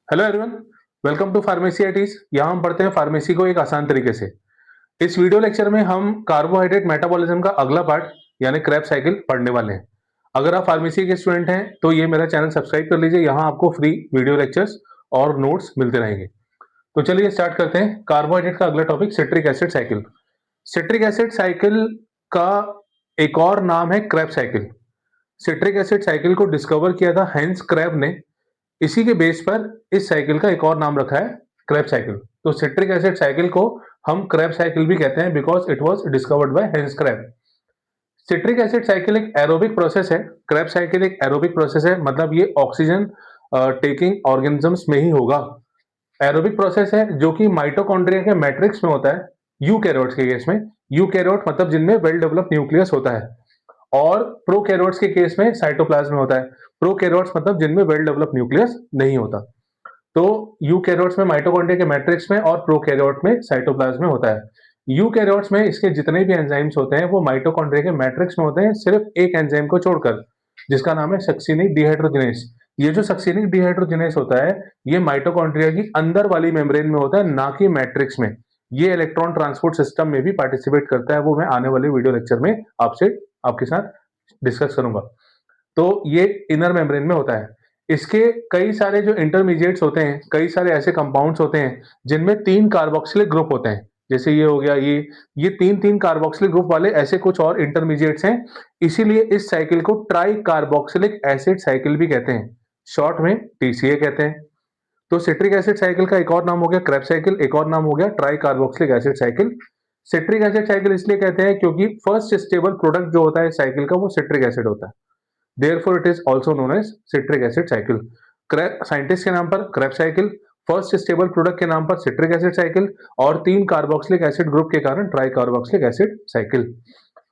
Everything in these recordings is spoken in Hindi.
Hello everyone, welcome to pharmacy ITs. यहाँ हम पढ़ते हैं फार्मेसी को एक आसान तरीके से। इस वीडियो लेक्चर में हम कार्बोहाइड्रेट मेटाबॉलिज्म का अगला पार्ट यानी क्रेब्स साइकिल पढ़ने वाले हैं। अगर आप फार्मेसी के स्टूडेंट हैं तो ये मेरा चैनल सब्सक्राइब कर लीजिए। यहाँ आपको फ्री वीडियो लेक्चर्स और नोट्स मिलते रहेंगे। तो चलिए स्टार्ट करते हैं। कार्बोहाइड्रेट का अगला topic citric acid cycle. Citric acid cycle का एक और नाम है Krebs cycle. Citric acid cycle को डिस्कवर किया था हेंस क्रेब ने। इसी के बेस पर इस साइकिल का एक और नाम रखा है क्रेब साइकिल। तो सिट्रिक एसिड साइकिल को हम क्रेब साइकिल भी कहते हैं because it was discovered by Hans Krebs. Citric acid cycle एक एरोबिक प्रोसेस है। क्रेब साइकिल एक एरोबिक प्रोसेस है, मतलब ये ऑक्सीजन टेकिंग ऑर्गेनिजम्स में ही होगा। एरोबिक प्रोसेस है जो कि माइटोकॉन्ड्रिया के मैट्रिक्स में होता है। यूकैरियोट्स के केस में, यूकैरियोट मतलब जिनमें वेल डेवलप्ड न्यूक्लियस होता है, और प्रोकैरियोट्स के केस में साइटोप्लाज्म में होता है। प्रोकैरियोट्स मतलब जिनमें वेल डेवलप्ड न्यूक्लियस नहीं होता। तो यूकैरियोट्स में माइटोकॉन्ड्रिया के मैट्रिक्स में और प्रोकैरियोट में साइटोप्लाज्म में होता है। यूकैरियोट्स में इसके जितने भी एंजाइम्स होते हैं वो माइटोकॉन्ड्रिया के मैट्रिक्स में होते हैं, सिर्फ एक एंजाइम को छोड़कर, जिसका नाम है सक्सिनिक डिहाइड्रोजिनेस। ये जो सक्सिनिक डिहाइड्रोजिनेस होता है ये माइटोकॉन्ड्रिया की अंदर वाली मेम्ब्रेन में होता है, ना कि मैट्रिक्स में। ये इलेक्ट्रॉन ट्रांसपोर्ट सिस्टम में भी पार्टिसिपेट करता है, वो मैं आने वाले वीडियो लेक्चर में आपके साथ डिस्कस करूंगा। तो ये इनर मेम्ब्रेन में होता है। इसके कई सारे जो इंटरमीडिएट्स होते हैं, कई सारे ऐसे कंपाउंड्स होते हैं जिनमें 3 कार्बोक्सिलिक ग्रुप होते हैं। जैसे ये हो गया, ये 3-3 कार्बोक्सिलिक ग्रुप वाले ऐसे कुछ और इंटरमीडिएट्स हैं। इसीलिए इस साइकिल को ट्राई कार्बोक्सिलिक एसिड साइकिल भी कहते हैं, शॉर्ट में टीसीए कहते हैं। तो सिट्रिक एसिड साइकिल का एक और नाम हो गया क्रेब साइकिल, एक और नाम हो गया try carboxylic acid cycle. Citric acid cycle इसलिए कहते हैं क्योंकि फर्स्ट स्टेबल प्रोडक्ट जो होता है साइकिल का वो सिट्रिक एसिड होता है। Therefore, it is also known as citric acid cycle. Scientist के नाम पर Krebs cycle, first stable product के नाम पर सिट्रिक एसिड साइकिल, और 3 कार्बोक्सिलिक एसिड ग्रुप के कारण ट्राई कार्बोक्सिलिक एसिड साइकिल।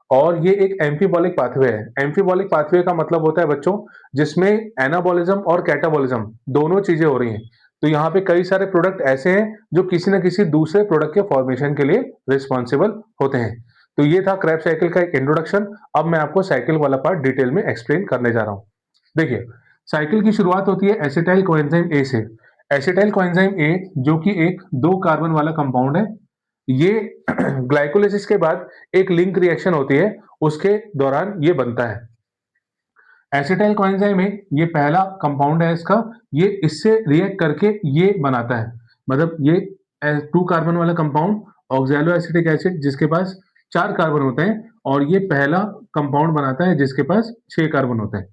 और ये एक एम्फीबॉलिक पाथवे है। एम्फीबॉलिक पाथवे का मतलब होता है बच्चों जिसमें एनाबॉलिज्म और कैटाबॉलिज्म दोनों चीजें हो रही हैं। तो यहाँ पे कई सारे प्रोडक्ट ऐसे हैं जो किसी न किसी दूसरे प्रोडक्ट के फॉर्मेशन के लिए रिस्पॉन्सिबल होते हैं। तो ये था क्रेब साइकिल का एक इंट्रोडक्शन। अब मैं आपको साइकिल वाला पार्ट डिटेल में एक्सप्लेन करने जा रहा हूँ। देखिए, साइकिल की शुरुआत होती है एसिटाइल कोएंजाइम ए से। एसिटाइल कोएंजाइम ए जो कि एक 2 कार्बन वाला कंपाउंड है, ये ग्लाइकोलिसिस के बाद एक लिंक रिएक्शन होती है, उसके दौरान ये बनता है। एसिटाइल कोएंजाइम में ये पहला कंपाउंड है इसका, ये इससे रिएक्ट करके ये बनाता है। मतलब ये 2 कार्बन वाला कंपाउंड ऑक्सैलो एसिटिक एसिड जिसके पास 4 कार्बन होते हैं, और ये पहला कंपाउंड बनाता है जिसके पास 6 कार्बन होते हैं।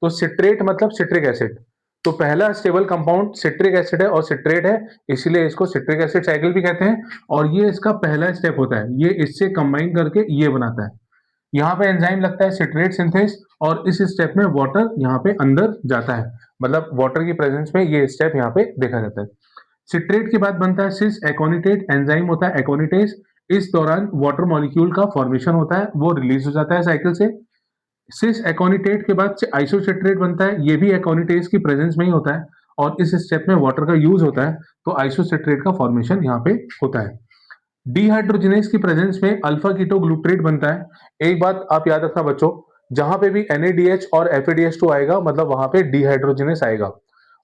तो सिट्रेट मतलब सिट्रिक एसिड। तो पहला स्टेबल कंपाउंड सिट्रिक एसिड है और सिट्रेट है, इसीलिए इसको सिट्रिक एसिड साइकिल भी कहते हैं। और ये इसका पहला स्टेप होता है, ये इससे कंबाइन करके ये बनाता है। यहाँ पे एंजाइम लगता है सिट्रेट सिंथेस, और इस स्टेप में वाटर यहाँ पे अंदर जाता है, मतलब वाटर की प्रेजेंस में ये स्टेप यहाँ पे देखा जाता है। सिट्रेट के बाद बनता है सिस एकोनिटेट एंजाइम होता है एकोनिटेस। इस दौरान वाटर मॉलिक्यूल का फॉर्मेशन होता है, वो रिलीज हो जाता है साइकिल से। सिस एकोनिटेट के बाद आइसोसिट्रेट बनता है, ये भी एकोनिटेस की प्रेजेंस में ही होता है, और इस स्टेप में वाटर का यूज होता है, तो आइसोसिट्रेट का फॉर्मेशन यहाँ पे होता है। डिहाइड्रोजिनेस की प्रेजेंस में अल्फा कीटो ग्लूट्रेट बनता है। एक बात आप याद रखना बच्चों, जहां पे भी NADH और FADH2 आएगा मतलब वहां पे डिहाइड्रोजिनेस आएगा,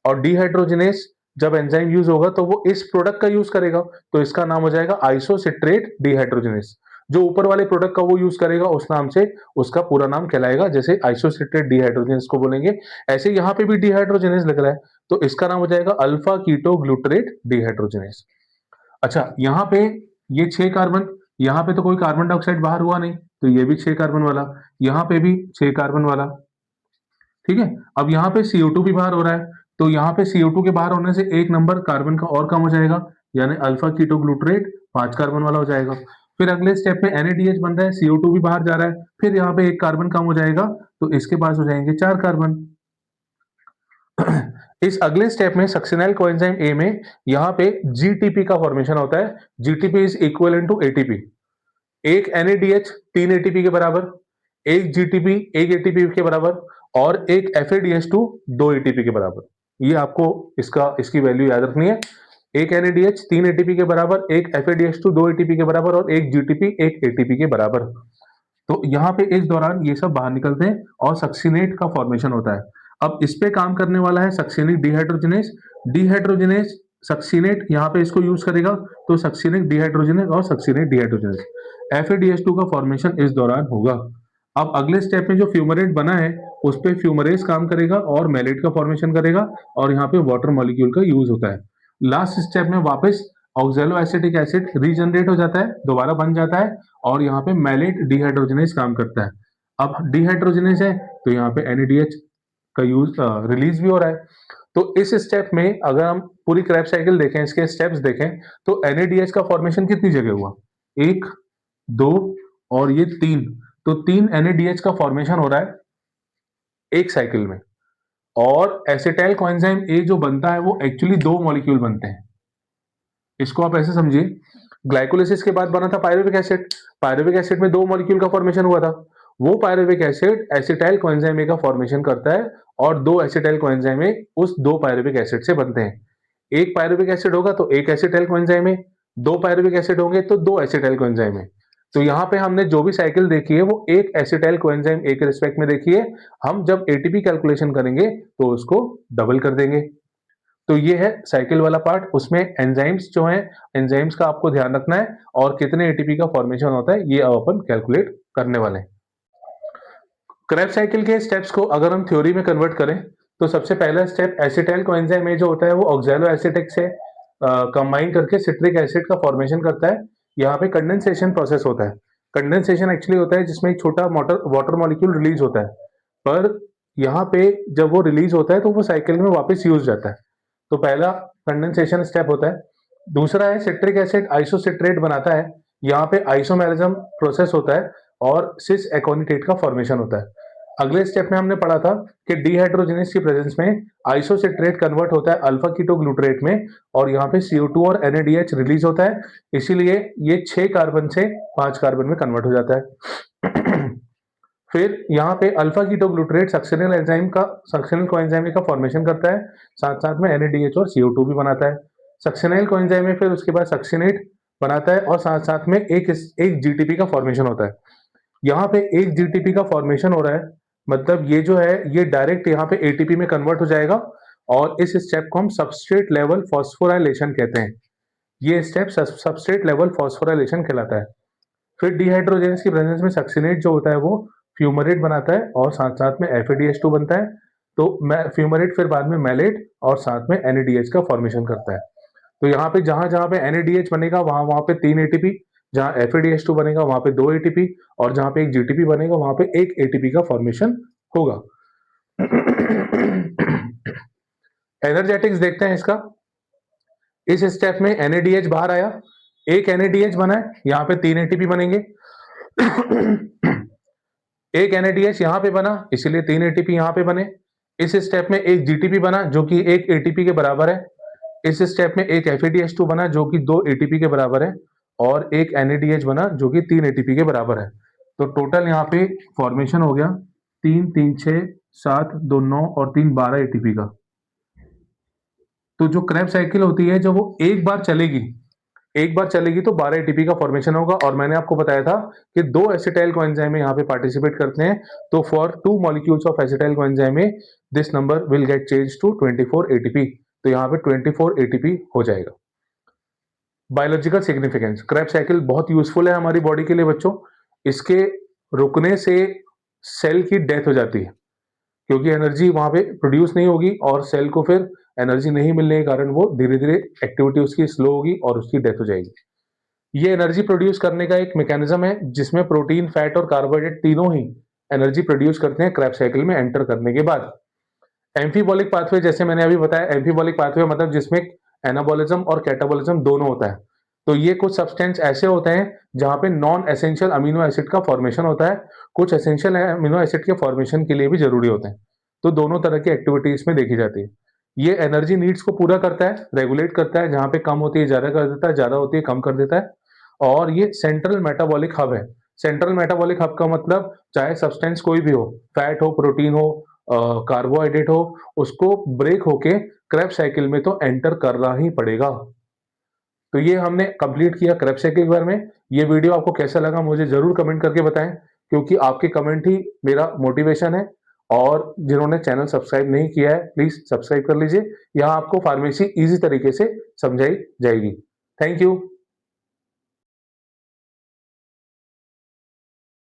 और डिहाइड्रोजिनेस जब एंजाइम यूज होगा तो वो इस प्रोडक्ट का यूज करेगा, तो इसका नाम हो जाएगा आइसोसिट्रेट डिहाइड्रोजिनेस। जो ऊपर वाले प्रोडक्ट का वो यूज करेगा उस नाम से उसका पूरा नाम कहलाएगा, जैसे आइसोसिट्रेट डिहाइड्रोजिनेस को बोलेंगे, ऐसे यहाँ पे भी डिहाइड्रोजिनेस लग रहा है तो इसका नाम हो जाएगा अल्फा कीटो ग्लूट्रेट डिहाइड्रोजिनेस। अच्छा, यहाँ पे ये 6 कार्बन, यहाँ पे तो कोई कार्बन डाइऑक्साइड बाहर हुआ नहीं, तो ये भी 6 कार्बन वाला, यहाँ पे भी 6 कार्बन वाला। ठीक है, अब यहाँ पे CO2 भी बाहर हो रहा है, तो यहाँ पे CO2 के बाहर होने से एक नंबर कार्बन का और कम हो जाएगा, यानी अल्फा कीटो ग्लूट्रेट 5 कार्बन वाला हो जाएगा। फिर अगले स्टेप में NADH बन रहा है, CO2 भी बाहर जा रहा है, फिर यहाँ पे एक कार्बन कम हो जाएगा, तो इसके पास हो जाएंगे 4 कार्बन। इस अगले स्टेप में सक्सिनाइल कोएंजाइम ए में यहाँ पे GTP का फॉर्मेशन होता है। GTP is equivalent to ATP। एक NADH 3 ATP के बराबर, एक GTP 1 ATP के बराबर, और एक FADH2 2 ATP के बराबर। ये आपको इसकी वैल्यू याद रखनी है। एक NADH 3 ATP के बराबर, एक FADH2 2 ATP के बराबर, और एक GTP 1 ATP के बराबर। तो यहाँ पे इस दौरान ये सब बाहर निकलते हैं और सक्सिनेट का फॉर्मेशन होता है। अब इस पे काम करने वाला है सक्सिनिक डिहाइड्रोजनेज। डिहाइड्रोजनेज सक्सिनेट यहाँ पे इसको यूज करेगा, तो सक्सिनिक डिहाइड्रोजनेज और सक्सिनेट डिहाइड्रोजनेज FADH2 का फॉर्मेशन इस दौरान होगा। अब अगले स्टेप में जो फ्यूमरेट बना है उस पे फ्यूमरेज काम करेगा और मैलेट का फॉर्मेशन करेगा, और यहाँ पे वाटर मॉलिक्यूल का यूज होता है। लास्ट स्टेप में वापस ऑक्सैलो एसिटिक एसिड रीजनरेट हो जाता है, दोबारा बन जाता है, और यहाँ पे मैलेट डिहाइड्रोजनेज काम करता है। अब डिहाइड्रोजनेज है तो यहाँ पे NADH का यूज रिलीज भी हो रहा है। तो इस स्टेप में अगर हम पूरी क्रैब साइकिल देखें, इसके स्टेप्स देखें, तो NADH का फॉर्मेशन कितनी जगह हुआ, 1 2 और ये 3, तो 3 NADH का फॉर्मेशन हो रहा है एक साइकिल में। और एसिटाइल कोएंजाइम A जो बनता है वो एक्चुअली 2 मॉलिक्यूल बनते हैं। इसको आप ऐसे समझिए, ग्लाइकोलिसिस के बाद बना था पायरुविक एसिड। पायरुविक एसिड में 2 मॉलिक्यूल का फॉर्मेशन हुआ था। वो pyruvic acid acetyl coenzyme A का फॉर्मेशन करता है, और 2 एसिटाइल कोएंजाइम A उस 2 पायरुविक एसिड से बनते हैं। एक पायरुविक एसिड होगा तो एक acetyl coenzyme A, 2 pyruvic acid होंगे तो 2 एसिटाइल कोएंजाइम A। तो यहाँ पे हमने जो भी साइकिल देखी है वो एक एसिटाइल कोएंजाइम A के रिस्पेक्ट में देखी है। हम जब ATP कैलकुलेशन करेंगे तो उसको डबल कर देंगे। तो ये है साइकिल वाला पार्ट। उसमें एंजाइम्स जो हैं, एंजाइम्स का आपको ध्यान रखना है, और कितने ATP का फॉर्मेशन होता है ये अब अपन कैलकुलेट करने वाले हैं। क्रेब साइकिल के स्टेप्स को अगर हम थ्योरी में कन्वर्ट करें तो सबसे पहला स्टेप एसिटाइल कोएंजाइम A जो होता है वो ऑक्सैलो एसिटिक से कंबाइन करके सिट्रिक एसिड का फॉर्मेशन करता है। यहाँ पे कंडेंसेशन प्रोसेस होता है। कंडेंसेशन एक्चुअली होता है जिसमें एक छोटा वाटर मॉलिक्यूल रिलीज होता है, पर यहाँ पे जब वो रिलीज होता है तो वो साइकिल में वापस यूज जाता है। तो पहला कंडेंसेशन स्टेप होता है। दूसरा है सिट्रिक एसिड आइसोसिट्रेट बनाता है। यहाँ पे आइसोमेरिज्म प्रोसेस होता है और सिस एकोनिटेट का फॉर्मेशन होता है। अगले स्टेप में हमने पढ़ा था कि डिहाइड्रोजनेज की प्रेजेंस में आइसोसिट्रेट कन्वर्ट होता है अल्फा कीटोग्लूटरेट में, और यहाँ पे CO2 और NADH रिलीज होता है, इसीलिए ये 6 कार्बन से 5 कार्बन में कन्वर्ट हो जाता है। फिर यहाँ पे अल्फा कीटोग्लूटरेट सक्सेनल कोएंजाइम का फॉर्मेशन करता है, साथ साथ में NADH और CO2 भी बनाता है। सक्सेनल कोएंजाइम फिर उसके बाद सक्सिनेट बनाता है, और साथ साथ में एक GTP का फॉर्मेशन होता है। यहाँ पे एक GTP का फॉर्मेशन हो रहा है, मतलब ये जो है ये डायरेक्ट यहाँ पे ATP में कन्वर्ट हो जाएगा, और इस स्टेप को हम सबस्ट्रेट लेवल फॉस्फोराइलेशन कहते हैं। ये स्टेप सबस्ट्रेट लेवल फॉस्फोराइलेशन कहलाता है। फिर डिहाइड्रोजनेज की प्रेजेंस में सक्सिनेट जो होता है वो फ्यूमरेट बनाता है, और साथ साथ में FADH2 बनता है। तो फ्यूमरेट फिर बाद में मैलेट और साथ में NADH का फॉर्मेशन करता है। तो यहाँ पे जहां जहां पे NADH बनेगा वहां वहां पे 3 ATP, जहां FADH2 बनेगा वहां पे 2 ATP, और जहां पे एक GTP बनेगा वहां पे एक ATP का फॉर्मेशन होगा। एनर्जेटिक्स देखते हैं इसका। इस स्टेप में NADH बाहर आया, एक NADH बना है, यहाँ पे 3 ATP बनेंगे। एक NADH यहाँ पे बना, इसीलिए 3 ATP यहाँ पे बने। इस स्टेप में एक GTP बना जो कि एक ATP के बराबर है। इस स्टेप में एक FADH2 बना जो कि 2 ATP के बराबर है, और एक NADH बना जो कि 3 ATP के बराबर है। तो टोटल यहाँ पे फॉर्मेशन हो गया 3 3 6 7 2 9 और 3 12 ATP का। तो जो क्रैब साइकिल होती है जब वो एक बार चलेगी तो 12 ATP का फॉर्मेशन होगा। और मैंने आपको बताया था कि 2 एसिटाइल कोएंजाइम यहाँ पे पार्टिसिपेट करते हैं, तो for 2 molecules of acetyl coenzyme this number will get change to 24 ATP। तो यहाँ पे 24 ATP हो जाएगा। बायोलॉजिकल सिग्निफिकेंस, क्रैब साइकिल बहुत यूजफुल है हमारी बॉडी के लिए बच्चों। इसके रुकने से सेल की डेथ हो जाती है, क्योंकि एनर्जी वहां पे प्रोड्यूस नहीं होगी, और सेल को फिर एनर्जी नहीं मिलने के कारण वो धीरे धीरे एक्टिविटी उसकी स्लो होगी और उसकी डेथ हो जाएगी। ये एनर्जी प्रोड्यूस करने का एक मैकेनिज्म है जिसमें प्रोटीन, फैट और कार्बोहाइड्रेट तीनों ही एनर्जी प्रोड्यूस करते हैं क्रैब साइकिल में एंटर करने के बाद। एम्फीबॉलिक पाथवे, जैसे मैंने अभी बताया, एम्फीबॉलिक पाथवे मतलब जिसमें एनाबॉलिज्म और कैटाबॉलिज्म दोनों होता है। तो ये कुछ सब्सटेंस ऐसे होते हैं जहां पे नॉन एसेंशियल अमीनो एसिड का फॉर्मेशन होता है, कुछ एसेंशियल अमीनो एसिड के फॉर्मेशन के लिए भी जरूरी होते हैं। तो दोनों तरह की एक्टिविटीज में देखी जाती है। ये एनर्जी नीड्स को पूरा करता है, रेगुलेट करता है, जहां पे कम होती है ज्यादा कर देता है, ज्यादा होती है कम कर देता है। और ये सेंट्रल मेटाबॉलिक हब है। सेंट्रल मेटाबॉलिक हब का मतलब चाहे सब्सटेंस कोई भी हो, फैट हो, प्रोटीन हो, कार्बोहाइड्रेट हो, उसको ब्रेक होके क्रैब साइकिल में तो एंटर करना ही पड़ेगा। तो ये हमने कंप्लीट किया क्रैब साइकिल के बारे में। ये वीडियो आपको कैसा लगा मुझे जरूर कमेंट करके बताएं, क्योंकि आपके कमेंट ही मेरा मोटिवेशन है। और जिन्होंने चैनल सब्सक्राइब नहीं किया है प्लीज सब्सक्राइब कर लीजिए। यहाँ आपको फार्मेसी इजी तरीके से समझाई जाएगी। Thank you.